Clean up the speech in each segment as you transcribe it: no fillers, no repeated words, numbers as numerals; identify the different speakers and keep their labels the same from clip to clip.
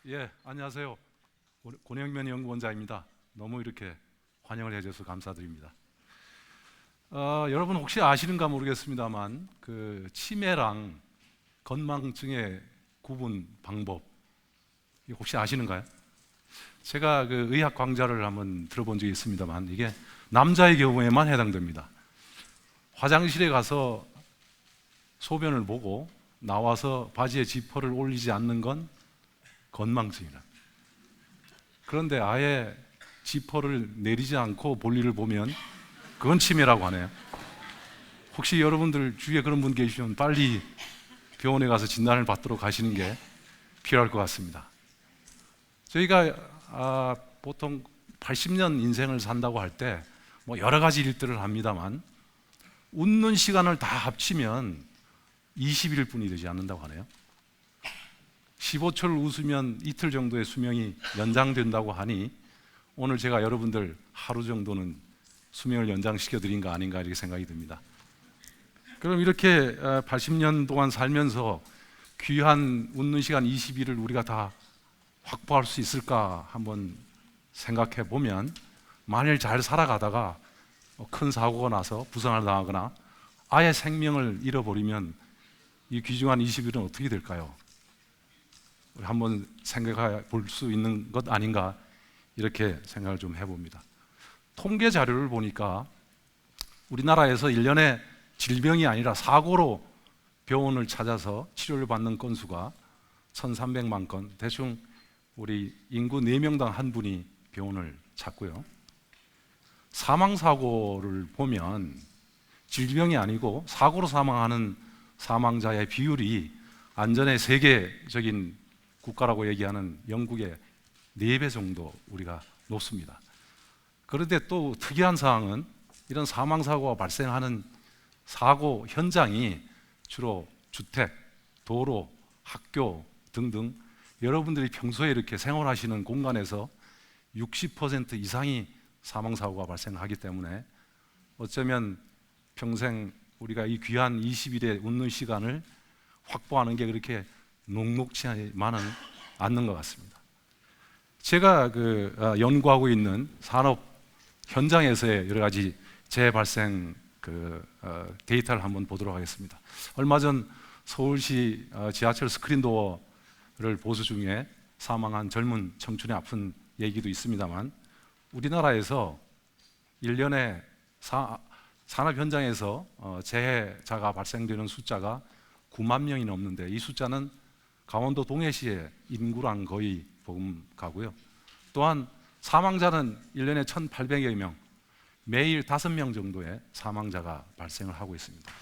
Speaker 1: 예, 안녕하세요. 권영면 연구원장입니다. 너무 이렇게 환영을 해주셔서 감사드립니다. 여러분 혹시 아시는가 모르겠습니다만 그 치매랑 건망증의 구분 방법 이거 혹시 아시는가요? 제가 그 의학 강좌를 한번 들어본 적이 있습니다만 이게 남자의 경우에만 해당됩니다. 화장실에 가서 소변을 보고 나와서 바지에 지퍼를 올리지 않는 건 건망증이라. 그런데 아예 지퍼를 내리지 않고 볼일을 보면 그건 치매라고 하네요. 혹시 여러분들 주위에 그런 분 계시면 빨리 병원에 가서 진단을 받도록 하시는 게 필요할 것 같습니다. 저희가 보통 80년 인생을 산다고 할 때 뭐 여러 가지 일들을 합니다만 웃는 시간을 다 합치면 20일 뿐이 되지 않는다고 하네요. 15초를 웃으면 이틀 정도의 수명이 연장된다고 하니 오늘 제가 여러분들 하루 정도는 수명을 연장시켜 드린 거 아닌가 이렇게 생각이 듭니다. 그럼 이렇게 80년 동안 살면서 귀한 웃는 시간 20일을 우리가 다 확보할 수 있을까 한번 생각해 보면 만일 잘 살아가다가 큰 사고가 나서 부상을 당하거나 아예 생명을 잃어버리면 이 귀중한 20일은 어떻게 될까요? 우리 한번 생각해 볼 수 있는 것 아닌가 이렇게 생각을 좀 해봅니다. 통계 자료를 보니까 우리나라에서 1년에 질병이 아니라 사고로 병원을 찾아서 치료를 받는 건수가 1,300만 건, 대충 우리 인구 4명당 한 분이 병원을 찾고요. 사망사고를 보면 질병이 아니고 사고로 사망하는 사망자의 비율이 안전의 세계적인 국가라고 얘기하는 영국의 4배 정도 우리가 높습니다. 그런데 또 특이한 사항은 이런 사망사고가 발생하는 사고 현장이 주로 주택, 도로, 학교 등등 여러분들이 평소에 이렇게 생활하시는 공간에서 60% 이상이 사망사고가 발생하기 때문에 어쩌면 평생 우리가 이 귀한 20일의 웃는 시간을 확보하는 게 그렇게 녹록지만은 않는 것 같습니다. 제가 연구하고 있는 산업 현장에서의 여러 가지 재발생 데이터를 한번 보도록 하겠습니다. 얼마 전 서울시 지하철 스크린도어를 보수 중에 사망한 젊은 청춘의 아픈 얘기도 있습니다만 우리나라에서 1년에 산업 현장에서 재해자가 발생되는 숫자가 9만 명이 넘는데 이 숫자는 강원도 동해시의 인구랑 거의 버금가고요. 또한 사망자는 1년에 1,800여 명, 매일 5명 정도의 사망자가 발생을 하고 있습니다.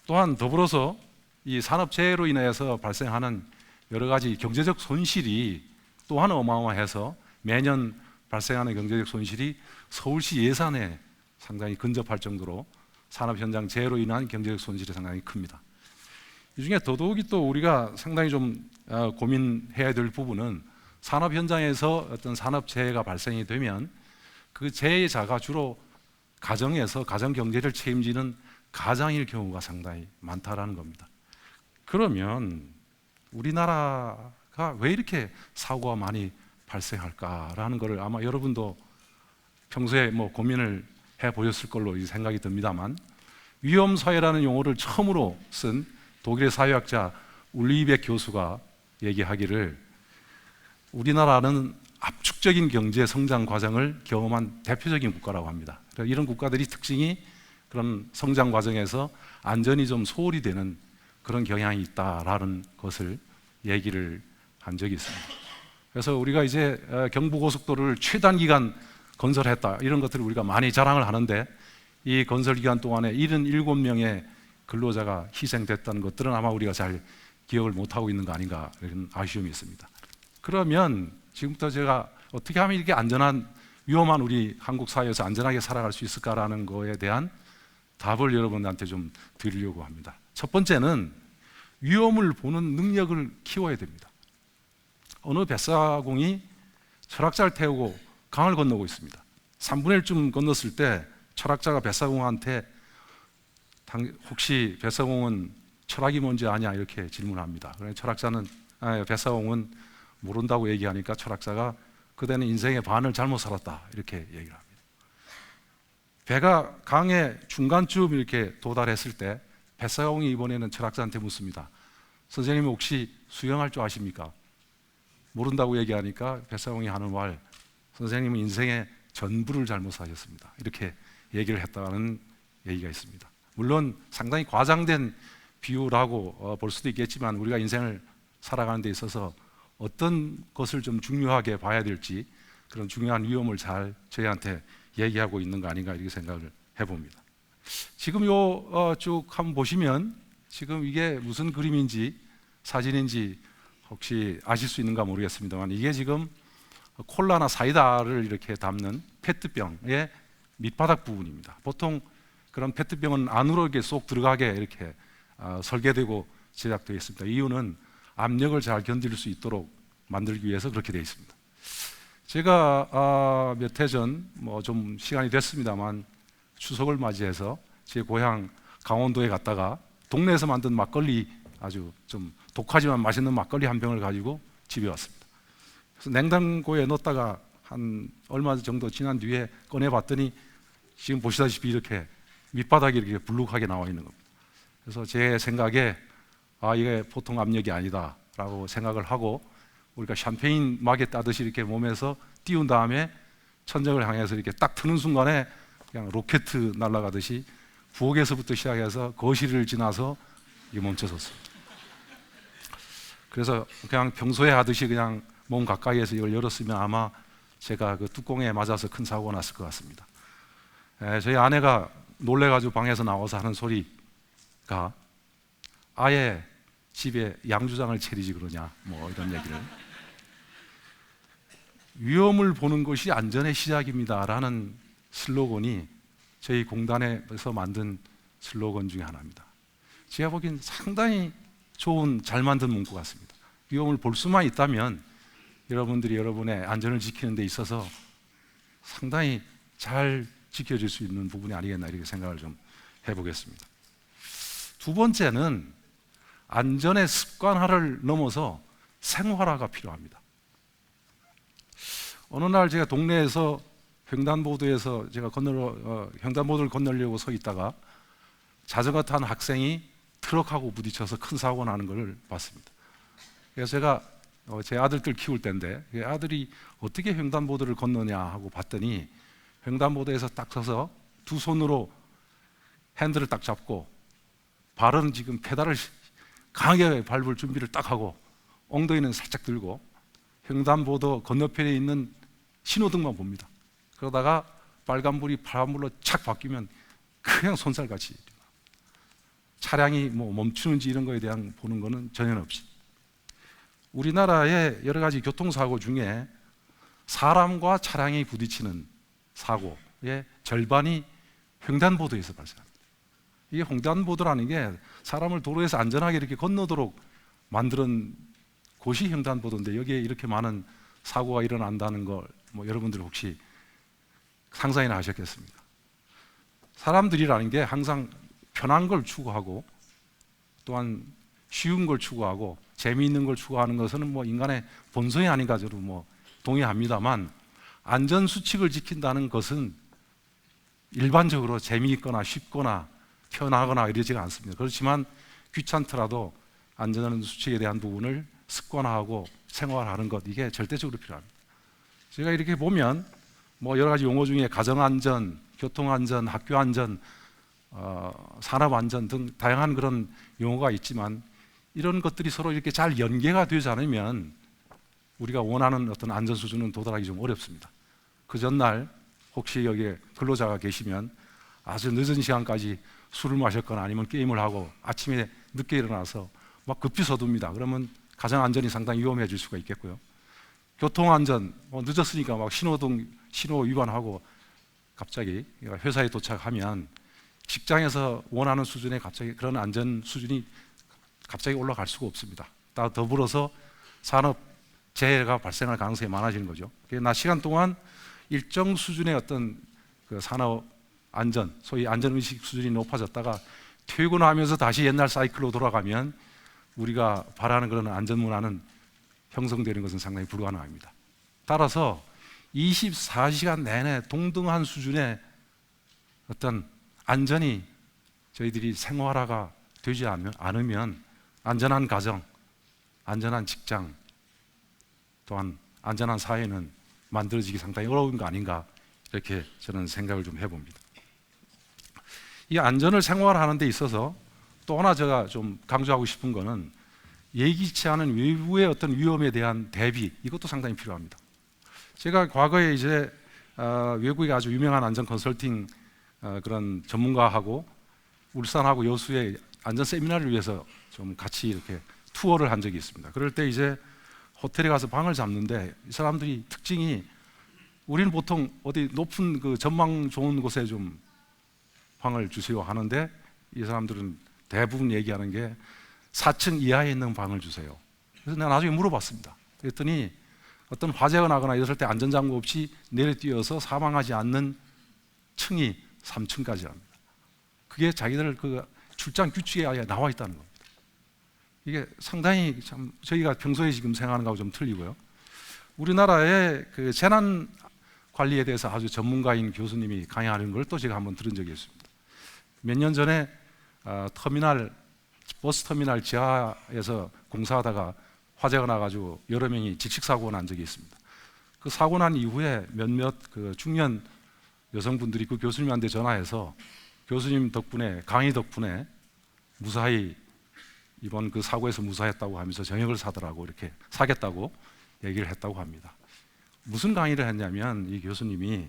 Speaker 1: 또한 더불어서 이 산업재해로 인해서 발생하는 여러 가지 경제적 손실이 또한 어마어마해서 매년 발생하는 경제적 손실이 서울시 예산에 상당히 근접할 정도로 산업 현장 재해로 인한 경제적 손실이 상당히 큽니다. 이 중에 더더욱이 또 우리가 상당히 좀 고민해야 될 부분은 산업 현장에서 어떤 산업 재해가 발생이 되면 그 재해자가 주로 가정에서 가정 경제를 책임지는 가장일 경우가 상당히 많다라는 겁니다. 그러면 우리나라가 왜 이렇게 사고가 많이 발생할까라는 것을 아마 여러분도 평소에 고민을 해보셨을 걸로 생각이 듭니다만 위험사회라는 용어를 처음으로 쓴 독일의 사회학자 울리백 교수가 얘기하기를 우리나라는 압축적인 경제 성장 과정을 경험한 대표적인 국가라고 합니다. 이런 국가들이 특징이 그런 성장 과정에서 안전이 좀 소홀히 되는 그런 경향이 있다라는 것을 얘기를 한 적이 있습니다. 그래서 우리가 이제 경부고속도로를 최단기간 건설했다 이런 것들을 우리가 많이 자랑을 하는데 이 건설 기간 동안에 77명의 근로자가 희생됐다는 것들은 아마 우리가 잘 기억을 못하고 있는 거 아닌가 이런 아쉬움이 있습니다. 그러면 지금부터 제가 어떻게 하면 이렇게 안전한 위험한 우리 한국 사회에서 안전하게 살아갈 수 있을까라는 거에 대한 답을 여러분한테 좀 드리려고 합니다. 첫 번째는 위험을 보는 능력을 키워야 됩니다. 어느 뱃사공이 철학자를 태우고 강을 건너고 있습니다. 3분의 1쯤 건넜을 때 철학자가 뱃사공한테 혹시 뱃사공은 철학이 뭔지 아냐 이렇게 질문합니다. 그래서 철학자는 뱃사공은 모른다고 얘기하니까 철학자가 그대는 인생의 반을 잘못 살았다 이렇게 얘기를 합니다. 배가 강의 중간쯤 이렇게 도달했을 때 뱃사공이 이번에는 철학자한테 묻습니다. 선생님 혹시 수영할 줄 아십니까? 모른다고 얘기하니까 뱃사공이 하는 말, 선생님은 인생의 전부를 잘못 사셨습니다. 이렇게 얘기를 했다는 얘기가 있습니다. 물론 상당히 과장된 비유라고 볼 수도 있겠지만 우리가 인생을 살아가는 데 있어서 어떤 것을 좀 중요하게 봐야 될지 그런 중요한 위험을 잘 저희한테 얘기하고 있는 거 아닌가 이렇게 생각을 해봅니다. 지금 쭉 한번 보시면 지금 이게 무슨 그림인지 사진인지 혹시 아실 수 있는가 모르겠습니다만 이게 지금 콜라나 사이다를 이렇게 담는 페트병의 밑바닥 부분입니다. 보통 그런 페트병은 안으로 이렇게 쏙 들어가게 이렇게 설계되고 제작되어 있습니다. 이유는 압력을 잘 견딜 수 있도록 만들기 위해서 그렇게 되어 있습니다. 제가 몇 해 전 좀 시간이 됐습니다만 추석을 맞이해서 제 고향 강원도에 갔다가 동네에서 만든 막걸리 아주 좀 독하지만 맛있는 막걸리 한 병을 가지고 집에 왔습니다. 그래서 냉장고에 넣었다가 한 얼마 정도 지난 뒤에 꺼내 봤더니 지금 보시다시피 이렇게 밑바닥이 이렇게 불룩하게 나와 있는 겁니다. 그래서 제 생각에 이게 보통 압력이 아니다라고 생각을 하고 우리가 샴페인 막에 따듯이 이렇게 몸에서 띄운 다음에 천정을 향해서 이렇게 딱 트는 순간에 그냥 로켓 날아가듯이 부엌에서부터 시작해서 거실을 지나서 이게 멈춰섰습니다. 그래서 그냥 평소에 하듯이 그냥 몸 가까이에서 이걸 열었으면 아마 제가 그 뚜껑에 맞아서 큰 사고가 났을 것 같습니다. 저희 아내가 놀래가지고 방에서 나와서 하는 소리가 아예 집에 양주장을 차리지 그러냐 이런 얘기를. 위험을 보는 것이 안전의 시작입니다라는 슬로건이 저희 공단에서 만든 슬로건 중에 하나입니다. 제가 보기엔 상당히 좋은 잘 만든 문구 같습니다. 위험을 볼 수만 있다면 여러분들이 여러분의 안전을 지키는 데 있어서 상당히 잘 지켜질 수 있는 부분이 아니겠나 이렇게 생각을 좀 해보겠습니다. 두 번째는 안전의 습관화를 넘어서 생활화가 필요합니다. 어느 날 제가 동네에서 횡단보도에서 제가 횡단보도를 건너려고 서 있다가 자전거 탄 학생이 트럭하고 부딪혀서 큰 사고 나는 것을 봤습니다. 그래서 제가 제 아들들 키울 때인데 아들이 어떻게 횡단보도를 건너냐 하고 봤더니 횡단보도에서 딱 서서 두 손으로 핸들을 딱 잡고 발은 지금 페달을 강하게 밟을 준비를 딱 하고 엉덩이는 살짝 들고 횡단보도 건너편에 있는 신호등만 봅니다. 그러다가 빨간불이 파란불로 착 바뀌면 그냥 손살같이 차량이 멈추는지 이런 거에 대한 보는 거는 전혀 없이 우리나라의 여러 가지 교통사고 중에 사람과 차량이 부딪히는 사고의 절반이 횡단보도에서 발생합니다. 이게 횡단보도라는 게 사람을 도로에서 안전하게 이렇게 건너도록 만드는 곳이 횡단보도인데 여기에 이렇게 많은 사고가 일어난다는 걸 여러분들 혹시 상상이나 하셨겠습니까? 사람들이라는 게 항상 편한 걸 추구하고 또한 쉬운 걸 추구하고 재미있는 걸 추구하는 것은 인간의 본성이 아닌가 저도 동의합니다만 안전 수칙을 지킨다는 것은 일반적으로 재미있거나 쉽거나 편하거나 이러지가 않습니다. 그렇지만 귀찮더라도 안전 수칙에 대한 부분을 습관화하고 생활하는 것 이게 절대적으로 필요합니다. 제가 이렇게 보면 여러 가지 용어 중에 가정안전, 교통안전, 학교안전, 산업안전 등 다양한 그런 용어가 있지만 이런 것들이 서로 이렇게 잘 연계가 되지 않으면 우리가 원하는 어떤 안전 수준은 도달하기 좀 어렵습니다. 그 전날 혹시 여기에 근로자가 계시면 아주 늦은 시간까지 술을 마셨거나 아니면 게임을 하고 아침에 늦게 일어나서 막 급히 서둡니다. 그러면 가정 안전이 상당히 위험해질 수가 있겠고요. 교통안전 늦었으니까 막 신호 위반하고 갑자기 회사에 도착하면 직장에서 원하는 수준의 갑자기 그런 안전 수준이 갑자기 올라갈 수가 없습니다. 더불어서 산업 재해가 발생할 가능성이 많아지는 거죠. 낮 시간 동안 일정 수준의 어떤 그 산업 안전, 소위 안전의식 수준이 높아졌다가 퇴근하면서 다시 옛날 사이클로 돌아가면 우리가 바라는 그런 안전 문화는 형성되는 것은 상당히 불가능합니다. 따라서 24시간 내내 동등한 수준의 어떤 안전이 저희들이 생활화가 되지 않으면 안전한 가정, 안전한 직장, 또한 안전한 사회는 만들어지기 상당히 어려운 거 아닌가, 이렇게 저는 생각을 좀 해봅니다. 이 안전을 생활하는 데 있어서 또 하나 제가 좀 강조하고 싶은 거는 예기치 않은 외부의 어떤 위험에 대한 대비, 이것도 상당히 필요합니다. 제가 과거에 이제 외국의 아주 유명한 안전 컨설팅 그런 전문가하고 울산하고 여수의 안전 세미나를 위해서 좀 같이 이렇게 투어를 한 적이 있습니다. 그럴 때 이제 호텔에 가서 방을 잡는데 이 사람들이 특징이, 우리는 보통 어디 높은 그 전망 좋은 곳에 좀 방을 주세요 하는데 이 사람들은 대부분 얘기하는 게 4층 이하에 있는 방을 주세요. 그래서 내가 나중에 물어봤습니다. 그랬더니 어떤 화재가 나거나 이랬을 때 안전장구 없이 내려뛰어서 사망하지 않는 층이 3층까지랍니다. 그게 자기들 그 출장 규칙에 아예 나와 있다는 겁니다. 이게 상당히 참 저희가 평소에 지금 생각하는 거하고 좀 틀리고요. 우리나라의 그 재난 관리에 대해서 아주 전문가인 교수님이 강의하는 걸 또 제가 한번 들은 적이 있습니다. 몇 년 전에 버스 터미널 지하에서 공사하다가 화재가 나가지고 여러 명이 질식사고가 난 적이 있습니다. 그 사고 난 이후에 몇몇 그 중년 여성분들이 그 교수님한테 전화해서 교수님 덕분에, 강의 덕분에 무사히 이번 그 사고에서 무사했다고 하면서 저녁을 사더라고, 이렇게 사겠다고 얘기를 했다고 합니다. 무슨 강의를 했냐면 이 교수님이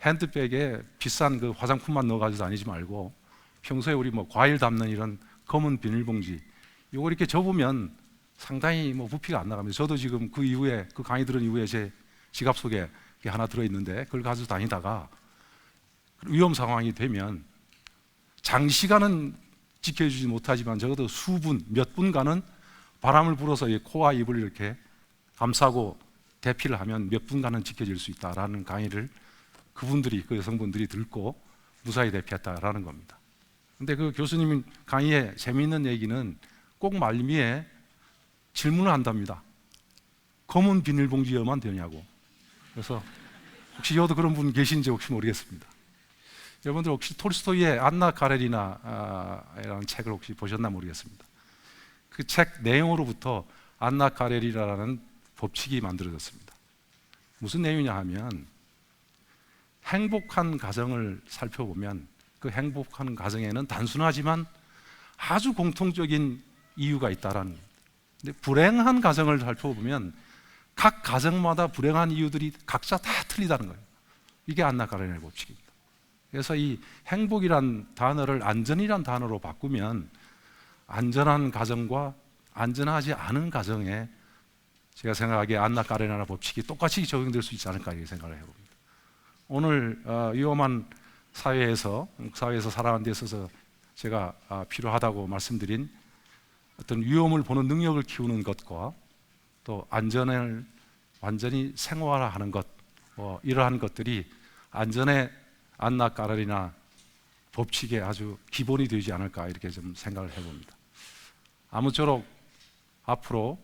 Speaker 1: 핸드백에 비싼 그 화장품만 넣어가지고 다니지 말고 평소에 우리 뭐 과일 담는 이런 검은 비닐봉지, 이거 이렇게 접으면 상당히 뭐 부피가 안 나갑니다. 저도 지금 그 이후에, 그 강의 들은 이후에 제 지갑 속에 하나 들어있는데 그걸 가지고 다니다가 위험 상황이 되면 장시간은 지켜주지 못하지만 적어도 수분, 몇 분간은 바람을 불어서 코와 입을 이렇게 감싸고 대피를 하면 몇 분간은 지켜질 수 있다라는 강의를 그분들이, 그 여성분들이 듣고 무사히 대피했다라는 겁니다. 근데 그 교수님 강의에 재미있는 얘기는 꼭 말미에 질문을 한답니다. 검은 비닐봉지여만 되냐고. 그래서 혹시 여도 그런 분 계신지 혹시 모르겠습니다. 여러분들 혹시 톨스토이의 안나 카레리나라는 책을 혹시 보셨나 모르겠습니다. 그 책 내용으로부터 안나 카레리나라는 법칙이 만들어졌습니다. 무슨 내용이냐 하면 행복한 가정을 살펴보면 그 행복한 가정에는 단순하지만 아주 공통적인 이유가 있다라는 겁니다. 근데 불행한 가정을 살펴보면 각 가정마다 불행한 이유들이 각자 다 틀리다는 거예요. 이게 안나 카레리나의 법칙입니다. 그래서 이 행복이란 단어를 안전이란 단어로 바꾸면 안전한 가정과 안전하지 않은 가정에 제가 생각하기에 안나 카레리나 법칙이 똑같이 적용될 수 있지 않을까 이렇게 생각을 해봅니다. 오늘 위험한 사회에서 살아가는 데 있어서 제가 필요하다고 말씀드린 어떤 위험을 보는 능력을 키우는 것과 또 안전을 완전히 생활화하는 것, 이러한 것들이 안전의 안나 카레리나 법칙의 아주 기본이 되지 않을까 이렇게 좀 생각을 해봅니다. 아무쪼록 앞으로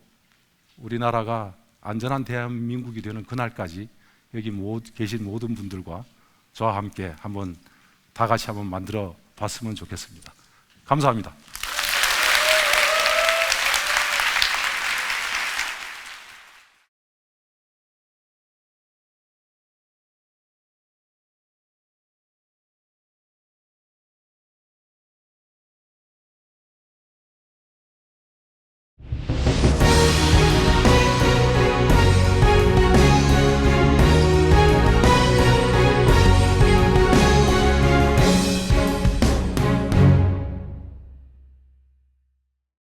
Speaker 1: 우리나라가 안전한 대한민국이 되는 그날까지 여기 계신 모든 분들과 저와 함께 한번 다 같이 한번 만들어 봤으면 좋겠습니다. 감사합니다.